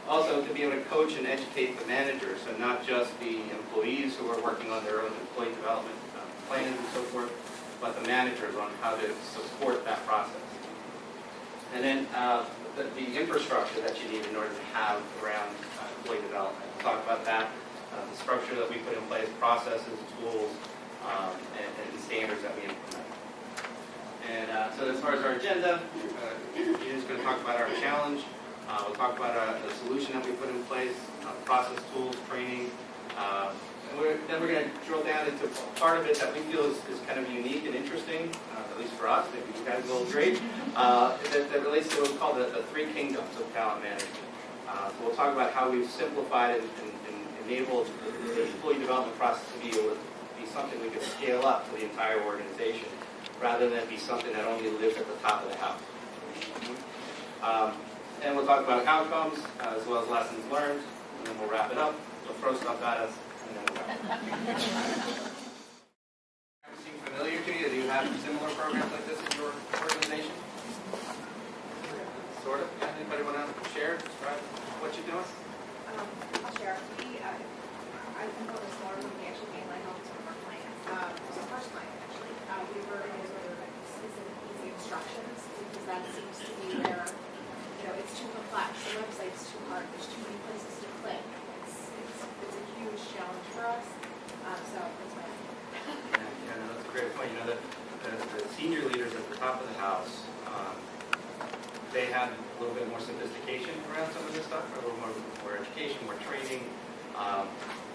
Also, to be able to coach and educate the managers, so not just the employees who are working on their own employee development plans and so forth, but the managers on how to support that process. And then the infrastructure that you need in order to have around employee development. We'll talk about that, the structure that we put in place, processes, tools, and standards that we implement. And so as far as our agenda, Gina's going to talk about our challenge. We'll talk about the solution that we put in place, process, tools, training. Then we're going to drill down into part of it that we feel is kind of unique and interesting, at least for us. Maybe you guys will agree. That relates to what we call the three kingdoms of talent management. So we'll talk about how we've simplified and enabled the employee development process to be able to be something we can scale up to the entire organization, rather than be something that only lives at the top of the house. And we'll talk about outcomes as well as lessons learned, and then we'll wrap it up. We'll throw stuff at us, and then we'll wrap it up. Seem familiar to you? Do you have similar programs like this in your organization? Sort of? Yeah. Anybody want to share, describe what you're doing? I'll share. I can go this more when we actually made my home some of our clients. So first client, actually, we were organized with specific easy instructions, because that seems to be where, it's too complex. The website's too hard. There's too many places to click. It's a huge challenge for us. So that's my idea. Yeah, no, that's a great point. The senior leaders at the top of the house, they have a little bit more sophistication around some of this stuff, a little more education, more training,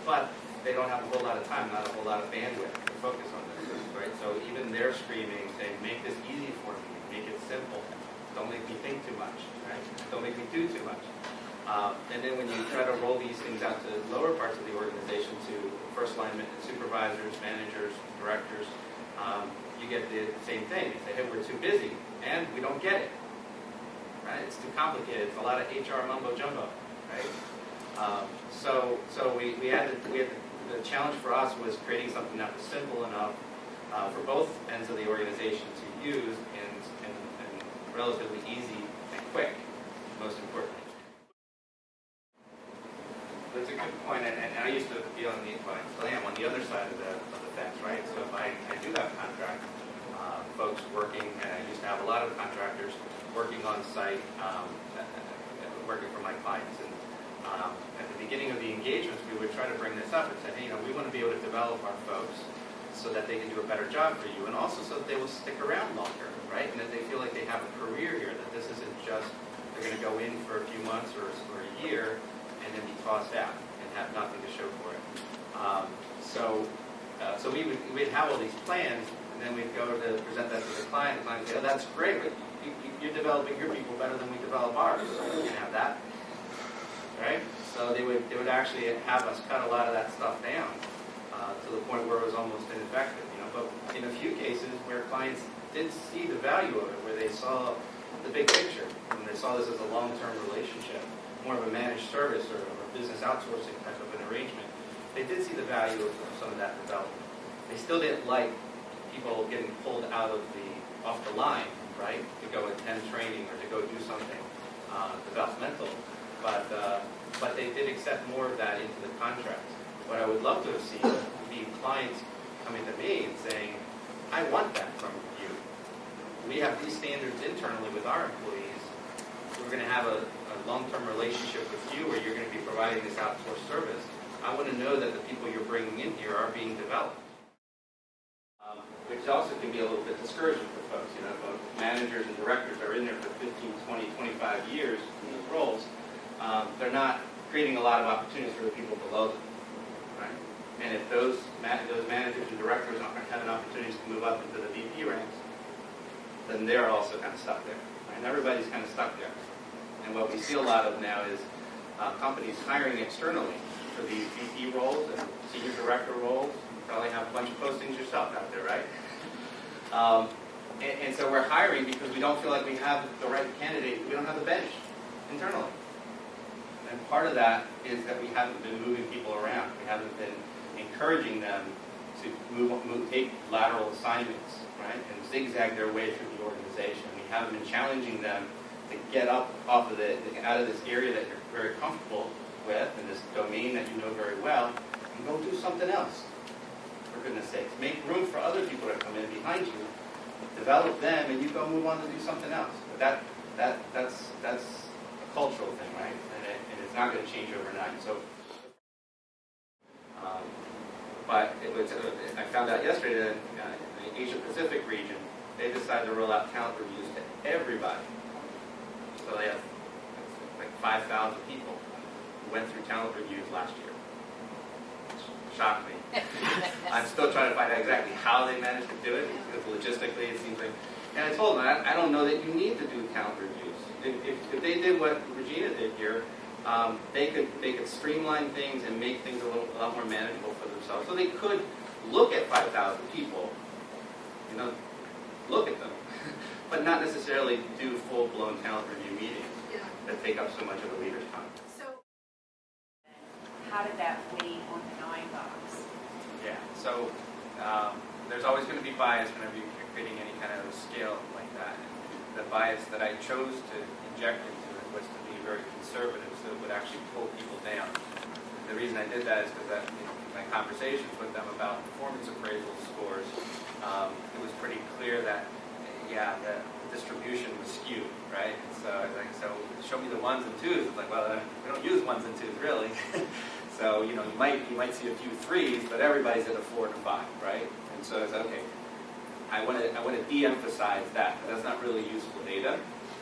but they don't have a whole lot of time, not a whole lot of bandwidth to focus on this, right? So even they're screaming, saying, make this easy for me, make it simple, don't make me think too much, right? Don't make me do too much. And then when you try to roll these things out to lower parts of the organization, to first line supervisors, managers, directors, you get the same thing. You say, hey, we're too busy, and we don't get it. Right? It's too complicated. It's a lot of HR mumbo jumbo, right? So we had the challenge for us was creating something that was simple enough for both ends of the organization to use and relatively easy and quick, most importantly. That's a good point, and I used to be on the, well, I still am on the other side of the fence, right? So if I do have contract folks working, and I used to have a lot of contractors working on site, working for my clients. And at the beginning of the engagements, we would try to bring this up and say, hey, we want to be able to develop our folks so that they can do a better job for you, and also so that they will stick around longer, right? And that they feel like they have a career here, that this isn't just they're going to go in for a few months or a year and then be tossed out and have nothing to show for it. So we'd have all these plans, and then we'd go to present that to the client. The client would say, oh, that's great, but you're developing your people better than we develop ours. So we can have that, right? So they would actually have us cut a lot of that stuff down to the point where it was almost ineffective. But in a few cases where clients did see the value of it, where they saw the big picture, and they saw this as a long-term relationship, more of a managed service or business outsourcing type of an arrangement, they did see the value of some of that development. They still didn't like people getting pulled off the line, right, to go attend training or to go do something developmental, but they did accept more of that into the contracts. What I would love to have seen would be clients coming to me and saying, I want that from you. We have these standards internally with our employees. We're going to have a long-term relationship with you where you're going to be providing this outsourced service. I want to know that the people you're bringing in here are being developed. Which also can be a little bit discouraging for folks. Both managers and directors are in there for 15, 20, 25 years in those roles. They're not creating a lot of opportunities for the people below them, right? And if those managers and directors aren't having opportunities to move up into the VP ranks, then they're also kind of stuck there. Right? And everybody's kind of stuck there. And what we see a lot of now is companies hiring externally for these VP roles and senior director roles. You probably have a bunch of postings yourself out there, right? And so we're hiring because we don't feel like we have the right candidate. We don't have the bench internally. And part of that is that we haven't been moving people around. We haven't been encouraging them to take lateral assignments, right, and zigzag their way through the organization. We haven't been challenging them to get up off of out of this area that you're very comfortable with, and this domain that you know very well, and go do something else. For goodness sakes, make room for other people to come in behind you, develop them, and you go move on to do something else. But that's a cultural thing, right? And it's not going to change overnight. So, but I found out yesterday that in the Asia Pacific region, they decided to roll out talent reviews to everybody. So they have like 5,000 people who went through talent reviews last year. Shocked me. I'm still trying to find out exactly how they managed to do it, because logistically it seems like, and I told them, I don't know that you need to do talent reviews. If they did what Regina did here, they could streamline things and make things a lot more manageable for themselves. So they could look at 5,000 people, look at them, but not necessarily do full-blown talent review meetings that take up so much of the leader's time. So, how did that weigh on the 9 box? Yeah, so there's always going to be bias whenever you're creating any kind of scale like that. And the bias that I chose to inject into it was to be very conservative, so it would actually pull people down. The reason I did that is because my conversations with them about performance appraisal scores, it was pretty clear that, the distribution was skewed, right? And so I was like, so show me the 1s and 2s. It's like, well, we don't use 1s and 2s really. So you might see a few 3s, but everybody's at a 4 and a 5, right? And so it's okay. I want to de-emphasize that. That's not really useful data.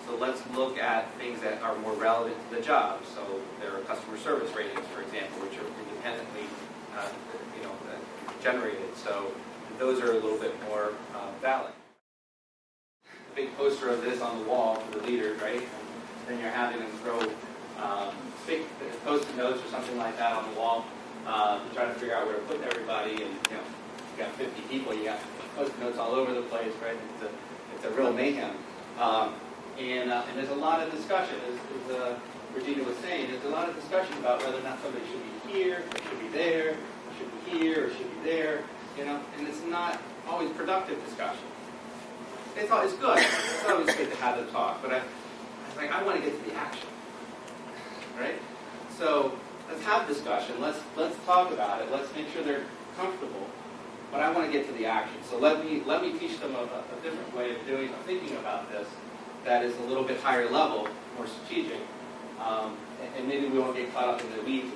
So let's look at things that are more relevant to the job. So there are customer service ratings, for example, which are independently, generated. So those are a little bit more valid. A big poster of this on the wall for the leaders, right? And then you're having them throw big post-it notes or something like that on the wall to try to figure out where to put everybody. And you got 50 people, you got post-it notes all over the place, right? It's a real mayhem. And there's a lot of discussion, as Regina was saying, there's a lot of discussion about whether or not somebody should be here, or should be there, or should be here, or should be there, and it's not always productive discussion. It's always good. It's always good to have the talk, but I want to get to the action, right? So let's have discussion. Let's talk about it. Let's make sure they're comfortable. But I want to get to the action. So let me teach them a different way of thinking about this that is a little bit higher level, more strategic, and maybe we won't get caught up in the weeds